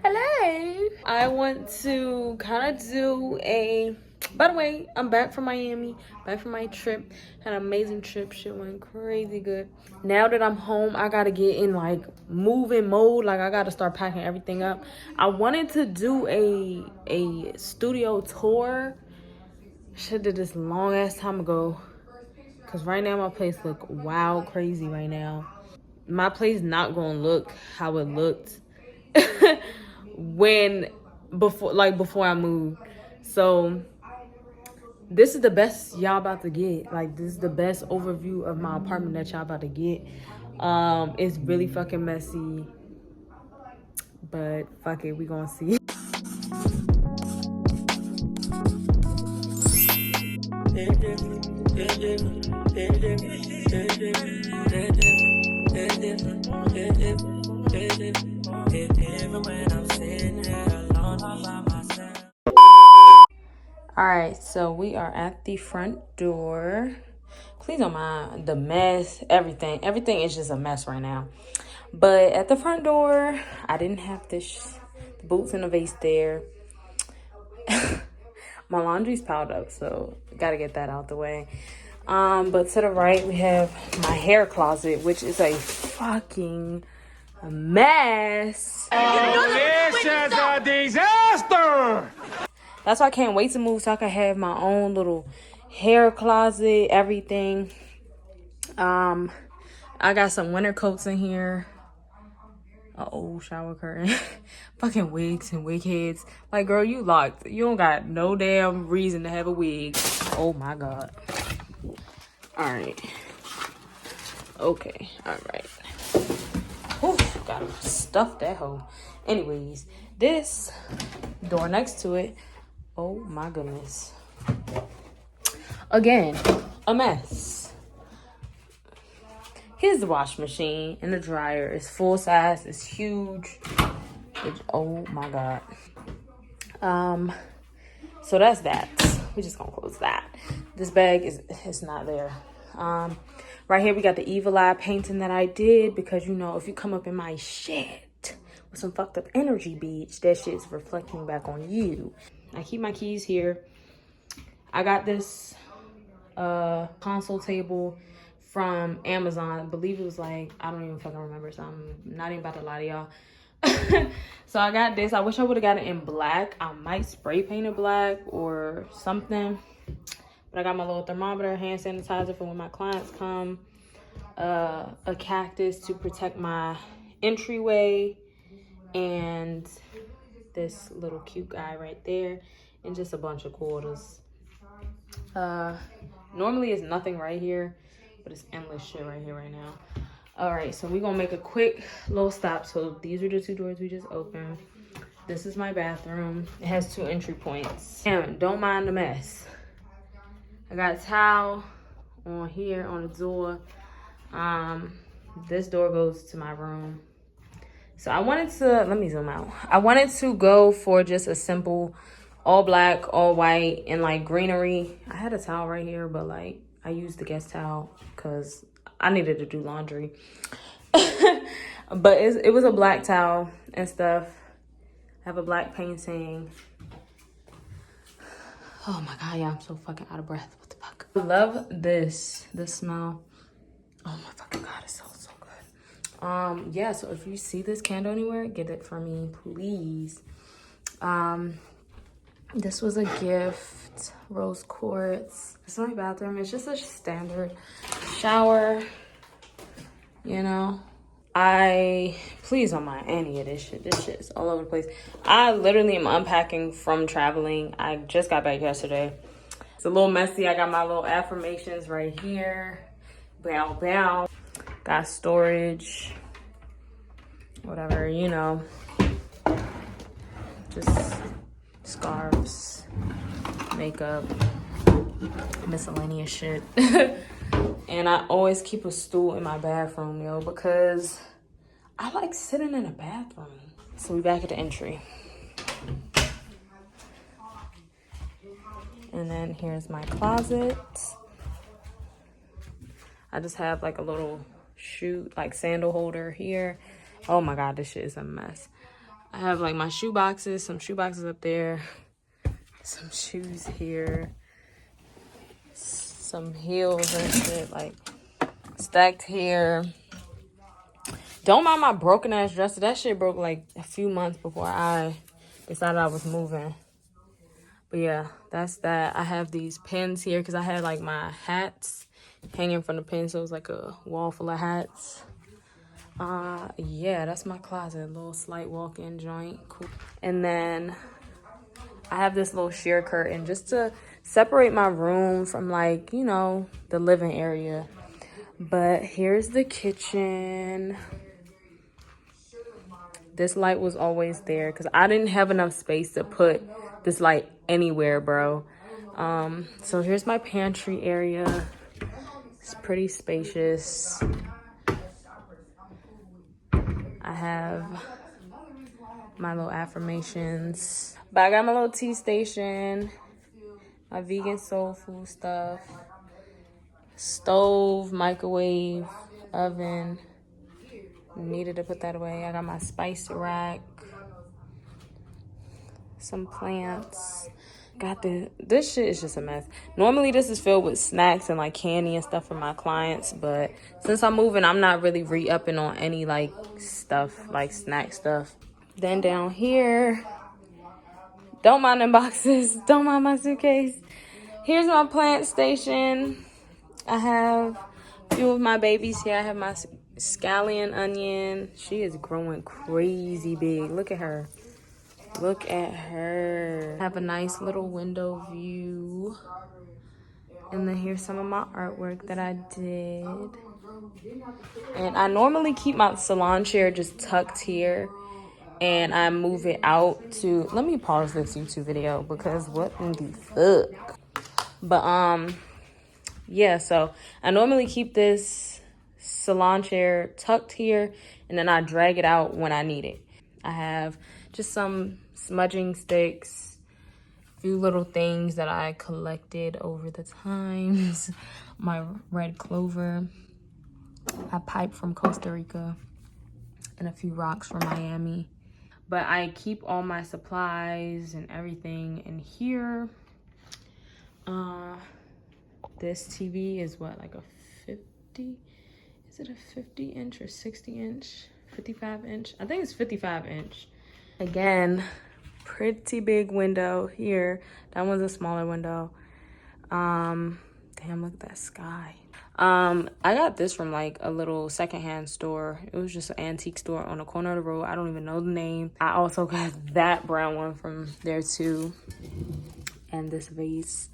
Hello. I want to kind of do a, by the way, I'm back from Miami, back from my trip. Had an amazing trip. Shit went crazy good. Now that I'm home, I gotta get in like moving mode. Like I gotta start packing everything up. I wanted to do a studio tour. Should did this long ass time ago. Cause right now my place look wild crazy right now. My place not gonna look how it looked before I moved. So this is the best y'all about to get. Like this is the best overview of my apartment that y'all about to get. It's really fucking messy, but fuck it, we gonna see. All right, so we are at the front door. Please don't mind the mess, everything is just a mess right now. But at the front door, I didn't have the boots in a vase there. My laundry's piled up, so gotta get that out the way. But to the right, we have my hair closet, which is a fucking mess. This is a disaster! That's why I can't wait to move so I can have my own little hair closet, everything. I got some winter coats in here. An old shower curtain. Fucking wigs and wig heads. Like, girl, you locked. You don't got no damn reason to have a wig. Oh my God. All right. Okay. All right. Whew, gotta stuff that hole. Anyways, this door next to it. Oh my goodness. Again, a mess. Here's the wash machine and the dryer. It's full size. It's huge. Oh my God. So that's that. We're just gonna close that. This bag is not there. Right here we got the evil eye painting that I did because, you know, if you come up in my shit with some fucked up energy, bitch, that shit's reflecting back on you. I keep my keys here. I got this console table from Amazon. I believe it was like, I don't even fucking remember, so I'm not even about to lie to y'all. So I got this. I wish I would have got it in black. I might spray paint it black or something. But I got my little thermometer, hand sanitizer for when my clients come, a cactus to protect my entryway, and this little cute guy right there, and just a bunch of quarters. Normally it's nothing right here, but it's endless shit right here right now. All right, so we're gonna make a quick little stop. So these are the two doors we just opened. This is my bathroom. It has 2 entry points. And don't mind the mess. I got a towel on here on the door. This door goes to my room. So I wanted to, let me zoom out. I wanted to go for just a simple all black, all white, and like greenery. I had a towel right here, but like I used the guest towel because I needed to do laundry. But it was a black towel and stuff. I have a black painting. Oh my God, yeah, I'm so fucking out of breath. What the fuck? I love this smell. Oh my fucking God, it smells so good. Yeah, so if you see this candle anywhere, get it for me, please. This was a gift, rose quartz. This is my bathroom. It's just a standard shower, you know. Please don't mind any of this shit. This shit is all over the place. I literally am unpacking from traveling. I just got back yesterday. It's a little messy. I got my little affirmations right here. Bow, bow. Got storage. Whatever, you know. Just scarves, makeup, miscellaneous shit. And I always keep a stool in my bathroom, yo, because I like sitting in a bathroom. So we back at the entry. And then here's my closet. I just have like a little shoe, like sandal holder here. Oh my God, this shit is a mess. I have like my shoe boxes, some shoe boxes up there, some shoes here, some heels and shit like stacked here. Don't mind my broken ass dresser. That shit broke like a few months before I decided I was moving. But yeah, that's that. I have these pins here because I had like my hats hanging from the pins, so it was like a wall full of hats. Yeah, that's my closet. A little slight walk-in joint. Cool. And then I have this little sheer curtain just to separate my room from like, you know, the living area. But here's the kitchen. This light was always there because I didn't have enough space to put this light anywhere, bro. So here's my pantry area. It's pretty spacious. I have my little affirmations. But I got my little tea station, my vegan soul food stuff, stove, microwave, oven. Needed to put that away. I got my spice rack, some plants. This shit is just a mess. Normally this is filled with snacks and like candy and stuff for my clients, but since I'm moving, I'm not really re-upping on any like stuff, like snack stuff. Then down here, don't mind them boxes, don't mind my suitcase. Here's my plant station. I have a few of my babies here. I have my scallion onion. She is growing crazy big. Look at her. Look at her. I have a nice little window view. And then here's some of my artwork that I did. And I normally keep my salon chair just tucked here. And I move it out to... Let me pause this YouTube video because what in the fuck? But, yeah, so I normally keep this salon chair tucked here. And then I drag it out when I need it. I have just some smudging sticks, a few little things that I collected over the times, my red clover, a pipe from Costa Rica, and a few rocks from Miami. But I keep all my supplies and everything in here. This TV is what, like a 50? Is it a 50 inch or 60 inch? 55 inch? I think it's 55 inch. Again, pretty big window here. That one's a smaller window. Damn, look at that sky. I got this from like a little secondhand store. It was just an antique store on the corner of the road. I don't even know the name. I also got that brown one from there too. And this vase.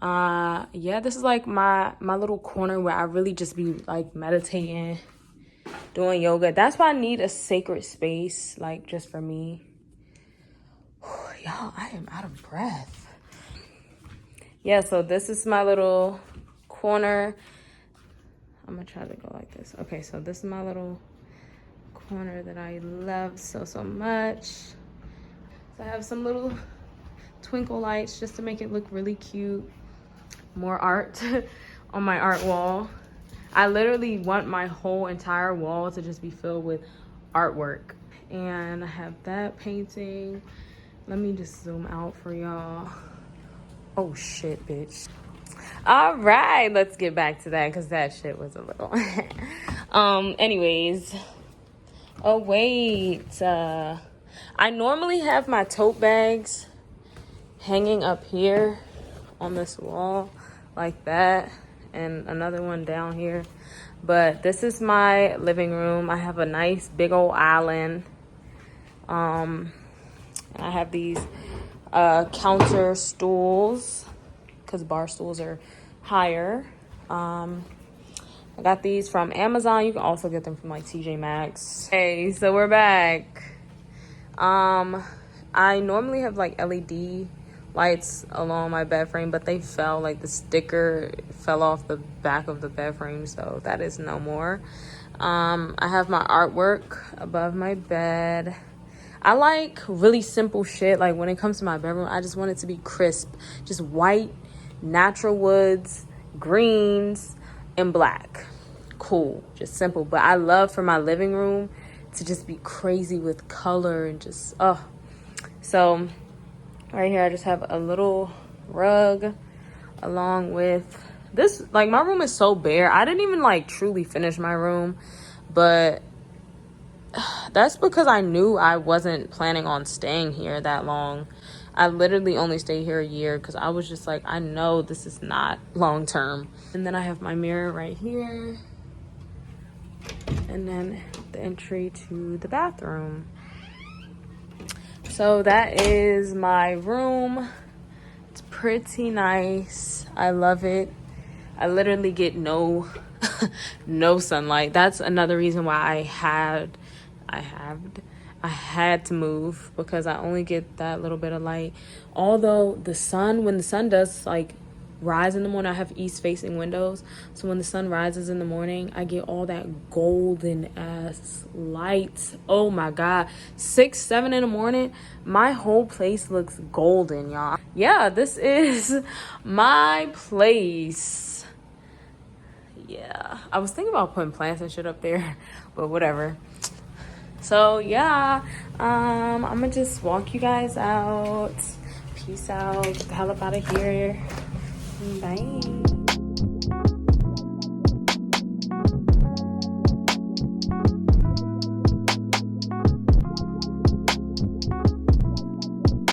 Yeah, this is like my little corner where I really just be like meditating, doing yoga. That's why I need a sacred space, like just for me. Y'all, I am out of breath. Yeah, so this is my little corner. I'm gonna try to go like this. Okay, so this is my little corner that I love so much. So I have some little twinkle lights just to make it look really cute. More art on my art wall. I literally want my whole entire wall to just be filled with artwork. And I have that painting. Let me just zoom out for y'all. Oh shit, bitch. All right, let's get back to that because that shit was a little. Anyways. Oh wait. I normally have my tote bags hanging up here on this wall like that, and another one down here. But this is my living room. I have a nice big old island. And I have these counter stools because bar stools are higher. I got these from Amazon. You can also get them from like TJ Maxx. Hey, so we're back. I normally have like LED lights along my bed frame, but they fell, like the sticker fell off the back of the bed frame, so that is no more. I have my artwork above my bed. I like really simple shit. Like when it comes to my bedroom, I just want it to be crisp, just white, natural woods, greens, and black. Cool, just simple. But I love for my living room to just be crazy with color and just, oh. So right here, I just have a little rug along with this. Like, my room is so bare. I didn't even like truly finish my room, but that's because I knew I wasn't planning on staying here that long. I literally only stayed here a year because I was just like, I know this is not long term. And then I have my mirror right here. And then the entry to the bathroom. So that is my room. It's pretty nice. I love it. I literally get no no sunlight. That's another reason why I had to move, because I only get that little bit of light. Although the sun, when the sun does like rise in the morning, I have east facing windows, so when the sun rises in the morning, I get all that golden ass light. Oh my god, 6, 7 in the morning, my whole place looks golden, y'all. Yeah, this is my place. Yeah, I was thinking about putting plants and shit up there, but whatever. So yeah, I'm gonna just walk you guys out. Peace out. Get the hell up out of here. Bye.